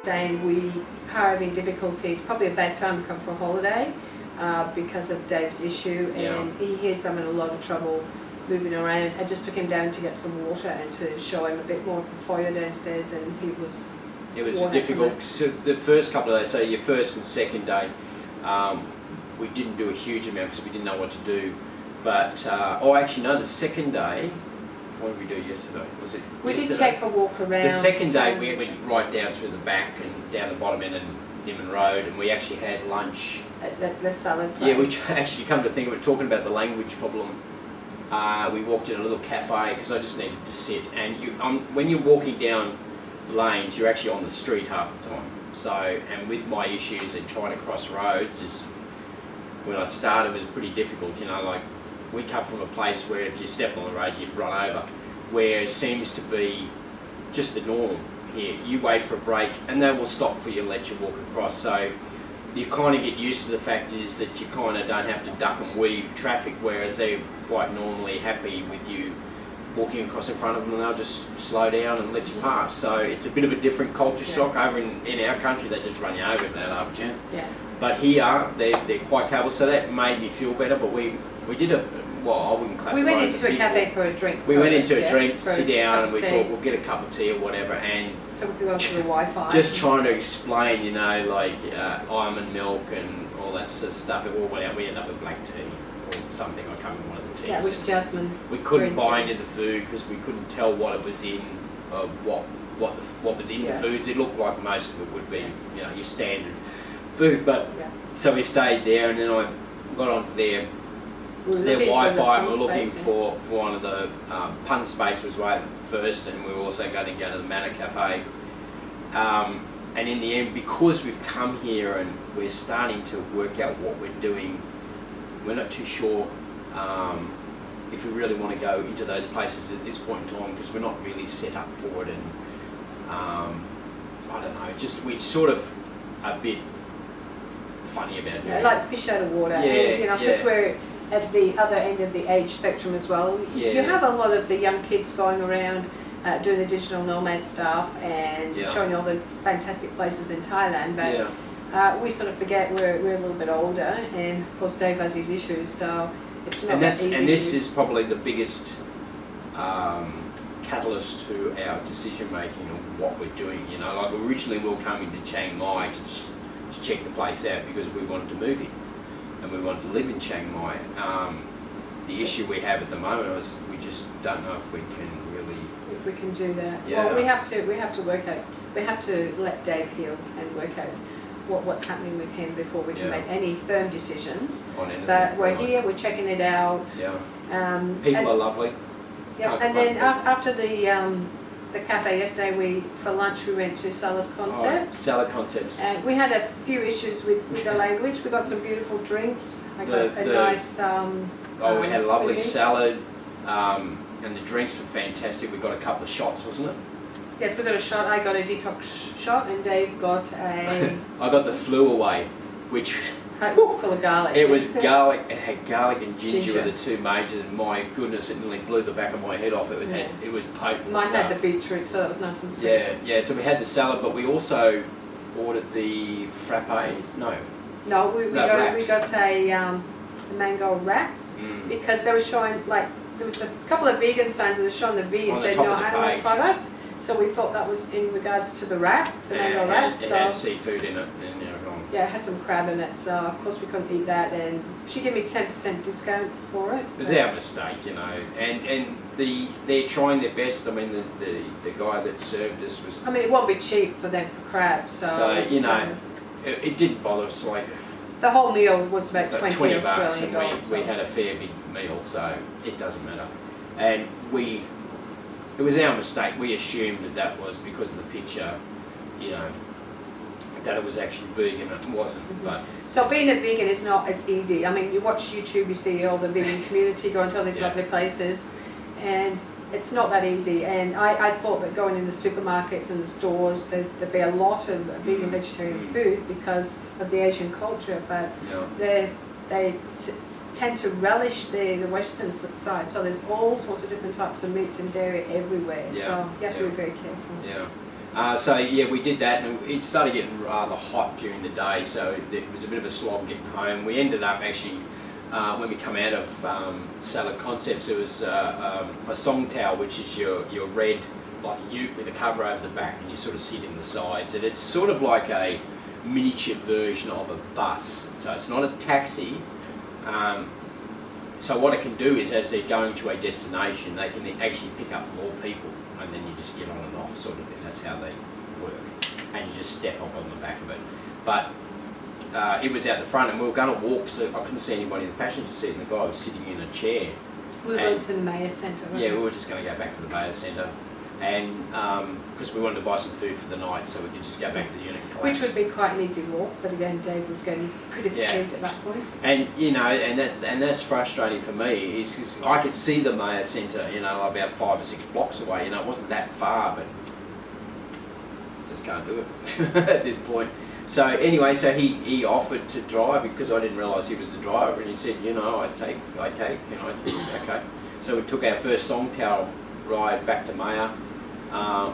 saying we are having difficulties, probably a bad time to come for a holiday because of Dave's issue, and he hears I'm in a lot of trouble moving around. I just took him down to get some water and to show him a bit more of the foyer downstairs, and he was... It was difficult. So the first couple of days, so your first and second day, we didn't do a huge amount because we didn't know what to do. But, actually no, the second day, what did we do yesterday? Was it We yesterday? did take a walk around. The second day we went right down through the back and down the bottom end and Niman Road, and we actually had lunch. At the salad place. Yeah, which actually, come to think of it, talking about the language problem, we walked in a little cafe because I just needed to sit. And when you're walking down lanes, you're actually on the street half the time. So, and with my issues and trying to cross roads, when I started, it was pretty difficult. You know, like we come from a place where if you step on the road, you'd run over, where it seems to be just the norm here. You wait for a break and they will stop for you and let you walk across. So you kind of get used to the fact is that you kind of don't have to duck and weave traffic, whereas they're quite normally happy with you walking across in front of them and they'll just slow down and let you pass. So it's a bit of a different culture shock. Over in our country, they just run you over if they don't have a chance. Yeah. But here, they're quite capable, so that made me feel better. But we did I wouldn't classify. We went into a cafe for a drink. We went into a drink, sit down, and we tea. thought we'll get a cup of tea or whatever, and so we could go to the Wi-Fi. Just trying to explain, you know, like almond milk and all that sort of stuff. It all went out. We ended up with black tea or something. I can't remember one of the teas. Yeah, it was jasmine. We couldn't buy into the food because we couldn't tell what it was in, what was in the foods. It looked like most of it would be, you know, your standard food. But so we stayed there, and then I got onto their Wi-Fi, and we were looking for one of the pun space was right first, and we were also going to go to the Manor Cafe. And in the end, because we've come here and we're starting to work out what we're doing, we're not too sure if we really want to go into those places at this point in time, because we're not really set up for it, and I don't know, just we're sort of a bit funny about it. Like fish out of water. And, you know, because we're at the other end of the age spectrum as well. You have a lot of the young kids going around doing the digital nomad stuff and showing all the fantastic places in Thailand, but we sort of forget we're a little bit older, and of course Dave has his issues, so it's not that easy. And this is probably the biggest catalyst to our decision making of what we're doing. You know, like originally we were coming to Chiang Mai to check the place out because we wanted to move here and we wanted to live in Chiang Mai. The issue we have at the moment is we just don't know if we can really... If we can do that. Well, we have to work out, we have to let Dave heal and work out what's happening with him before we can make any firm decisions. But we're here, we're checking it out. People are lovely. And then after the cafe yesterday, for lunch we went to Salad Concepts. Salad Concepts. And we had a few issues with the language. We got some beautiful drinks. I got a nice... we had a lovely salad, and the drinks were fantastic. We got a couple of shots, wasn't it? Yes, we got a shot. I got a detox shot, and Dave got a... I got the flu away, which... It was full of garlic. It was garlic. It had garlic and ginger were the two majors, and my goodness, it nearly blew the back of my head off. It was potent. Mine stuff. had the beetroot, so it was nice and sweet. Yeah. So we had the salad, but we also ordered the frappes. No, we got a mango wrap because they were showing there was a couple of vegan signs that were showing the V said no animal product. So we thought that was in regards to the wrap, the mango wrap. It had seafood in it, and it had some crab in it, so of course we couldn't eat that, and she gave me 10% discount for it. It was our mistake, you know, and they're trying their best. I mean, the guy that served us was... I mean, it won't be cheap for them for crab, so you know, it didn't bother us. Like the whole meal was about 20 bucks, Australian and dollars. we had a fair big meal, so it doesn't matter. And it was our mistake. We assumed that was because of the picture, you know, that it was actually vegan, and it wasn't. But so being a vegan is not as easy. I mean, you watch YouTube, you see all the vegan community going to all these lovely places, and it's not that easy. And I thought that going in the supermarkets and the stores, there'd be a lot of vegan vegetarian food because of the Asian culture, but they tend to relish the Western side. So there's all sorts of different types of meats and dairy everywhere. So you have to be very careful. So yeah, we did that, and it started getting rather hot during the day, so it was a bit of a slog getting home. We ended up actually, when we come out of Salad Concepts, it was a song towel, which is your red, like a ute with a cover over the back, and you sort of sit in the sides, and it's sort of like a miniature version of a bus. So it's not a taxi. So what it can do is, as they're going to a destination, they can actually pick up more people, and then you just get on and off sort of thing. That's how they work, and you just step up on the back of it. But it was out the front, and we were going to walk, so I couldn't see anybody in the passenger seat, and the guy was sitting in a chair. We went to the Mayor Centre. Yeah, we were just going to go back to the Mayor Centre, and because we wanted to buy some food for the night, so we could just go back to the unit and collapse. Which would be quite an easy walk, but again, Dave was getting pretty fatigued at that point. And you know, and that's frustrating for me. Is 'cause I could see the Mayor Centre, you know, about 5 or 6 blocks away. You know, it wasn't that far, but just can't do it at this point. So anyway, so he offered to drive because I didn't realise he was the driver, and he said, you know, I take, you know, I said, okay. So we took our first song towel ride back to Maya,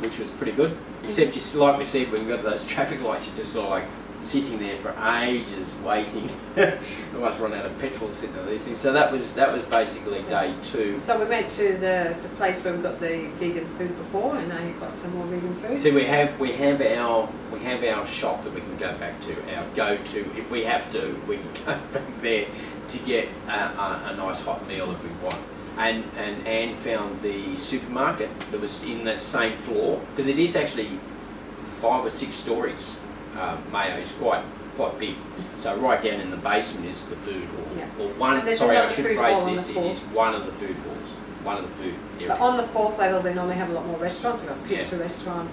which was pretty good. Except just like we said, when we got those traffic lights, you just saw like sitting there for ages waiting. I must run out of petrol sitting at these things. So that was basically day 2. So we went to the place where we got the vegan food before, and now you've got some more vegan food. So we have our shop that we can go back to, our go-to. If we have to, we can go back there to get a nice hot meal if we want. And Anne found the supermarket that was in that same floor, because it is actually 5 or 6 stories. Mayo is quite big. So right down in the basement is the food hall. Yeah. Or one. Sorry, I should phrase this. It is one of the food halls, one of the food areas. But on the 4th level, they normally have a lot more restaurants. They've got a pizza restaurant,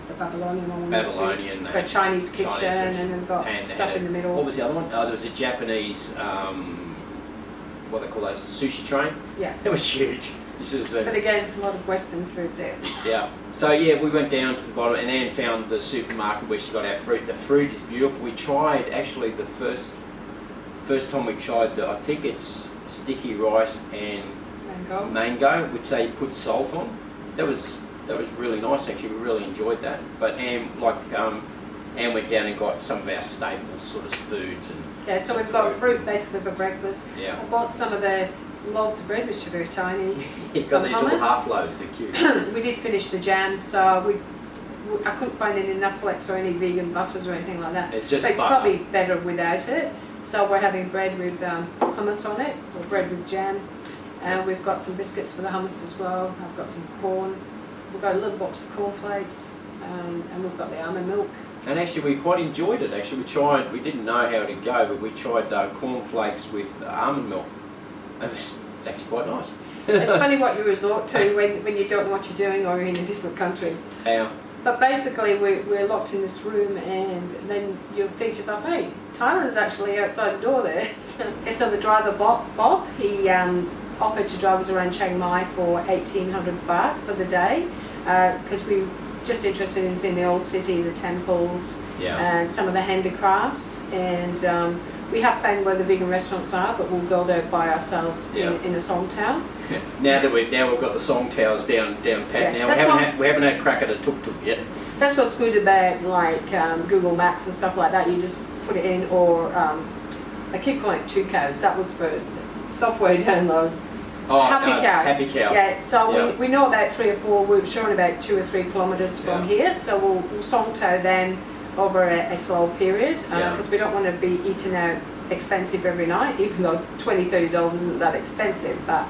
the Babylonian one. Babylonian. They've got Chinese kitchen, and they've got stuff in the middle. What was the other one? There was a Japanese. What they call those, sushi train. Yeah. It was huge. But again, a lot of Western food there. Yeah. So yeah, we went down to the bottom, and Anne found the supermarket where she got our fruit. The fruit is beautiful. We tried actually the first time we tried I think it's sticky rice and mango, which they put salt on. That was really nice actually. We really enjoyed that. But Anne went down and got some of our staple sort of foods and. Yeah, so we've got fruit basically for breakfast. Yeah. I bought some of the loaves of bread, which are very tiny. You've got these little half loaves, they're cute. We did finish the jam, so I couldn't find any Nutlex or any vegan butters or anything like that. It's just butter. Probably better without it. So we're having bread with hummus on it, or bread with jam. We've got some biscuits for the hummus as well. I've got some corn. We've got a little box of cornflakes, and we've got the almond milk. And actually, we quite enjoyed it. Actually, we didn't know how to go, but we tried cornflakes with almond milk. It's actually quite nice. It's funny what you resort to when you don't know what you're doing or you're in a different country. Yeah. But basically, we're locked in this room, and then you'll think to yourself, hey, Thailand's actually outside the door there. So the driver, Bob, he offered to drive us around Chiang Mai for 1,800 baht for the day, because we just interested in seeing the old city, the temples, and some of the handicrafts. And we have found where the vegan restaurants are, but we'll go there by ourselves in a song town. Yeah. Now we've got the song towers down pat. Now we haven't had crack at a tuk-tuk yet. That's what's good about like Google Maps and stuff like that. You just put it in, or I keep calling it 2 cows. That was for software download. Oh, Happy Cow. Happy Cow. Yeah, so we know about 3 or 4, we're showing about 2 or 3 kilometres from here, so we'll song tow then over a slow period, because we don't want to be eating out expensive every night, even though $20-30 isn't that expensive. But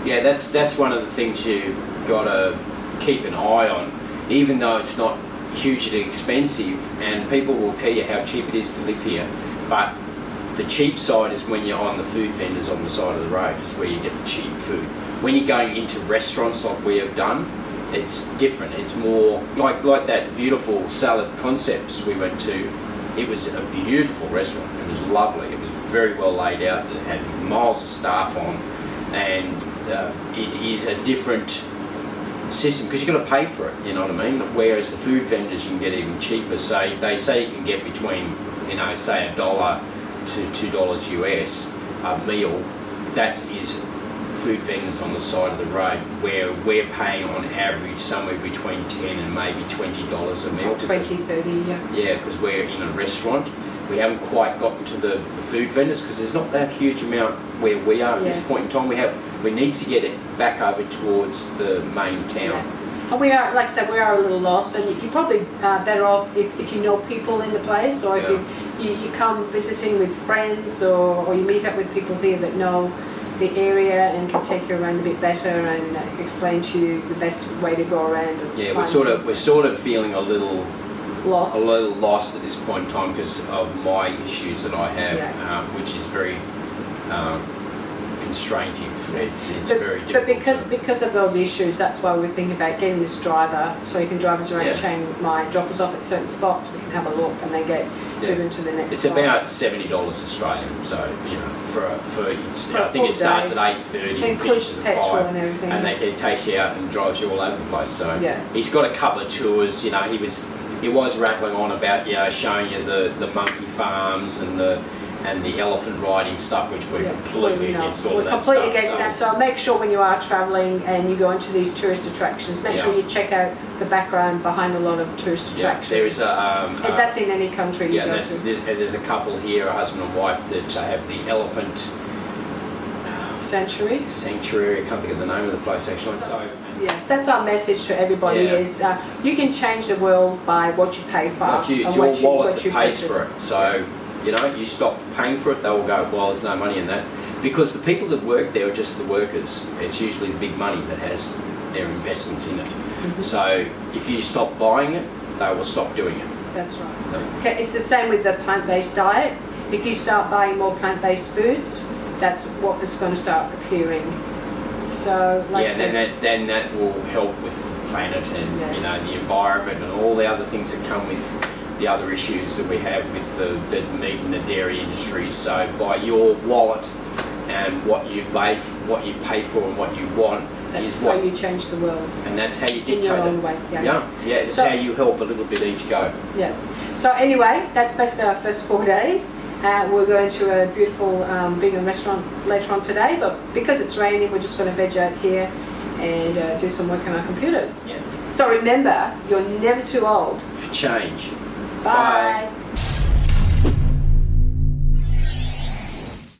yeah, that's one of the things you got to keep an eye on, even though it's not hugely expensive, and people will tell you how cheap it is to live here, but the cheap side is when you're on the food vendors on the side of the road, is where you get the cheap food. When you're going into restaurants like we have done, it's different. It's more like that beautiful Salad Concepts we went to. It was a beautiful restaurant. It was lovely. It was very well laid out. It had miles of staff on, and it is a different system because you've got to pay for it. You know what I mean? Whereas the food vendors you can get even cheaper. So they say you can get between, say $1 to $2 US a meal. That is food vendors on the side of the road where we're paying on average somewhere between $10 and maybe $20 a meal. 20, 30, yeah. Yeah, because we're in a restaurant. We haven't quite gotten to the food vendors because there's not that huge amount where we are at this point in time. We need to get it back over towards the main town. Yeah. And we are, like I said, we are a little lost, and you're probably better off if you know people in the place, or if you come visiting with friends, or you meet up with people here that know the area and can take you around a bit better and explain to you the best way to go around. Yeah, we're sort of feeling a little lost at this point in time because of my issues that I have, which is very constraining. It's very difficult. But because of those issues, that's why we're thinking about getting this driver, so you can drive us around chain my drop us off at certain spots. We can have a look and then get driven to the next. It's spot. about $70 Australian. So I think it starts at 8:30. Includes petrol 5, and everything. And it takes you out and drives you all over the place. So he's got a couple of tours. You know, he was rattling on about showing you the monkey farms and the elephant riding stuff, which we're completely against all that stuff. We're completely against that. So make sure when you are travelling and you go into these tourist attractions, make sure you check out the background behind a lot of tourist attractions. There is that's in any country you go to. There's a couple here, a husband and wife, that have the elephant sanctuary. I can't think of the name of the place actually. So that's our message to everybody: is you can change the world by what you pay for. It's your wallet that pays for it. So you stop paying for it, they will go, well, there's no money in that. Because the people that work there are just the workers. It's usually the big money that has their investments in it. So if you stop buying it, they will stop doing it. That's right. Okay, it's the same with the plant-based diet. If you start buying more plant-based foods, that's what is going to start appearing. So, then that will help with the planet and the environment and all the other things that come with the other issues that we have with the meat and the dairy industries. So by your wallet and what you pay for and what you want is how you change the world. And that's how you dictate in your own way. It's how you help a little bit each go. Yeah. So anyway, that's basically our first 4 days. We're going to a beautiful vegan restaurant later on today, but because it's raining, we're just going to veg out here and do some work on our computers. Yeah. So remember, you're never too old for change. Bye.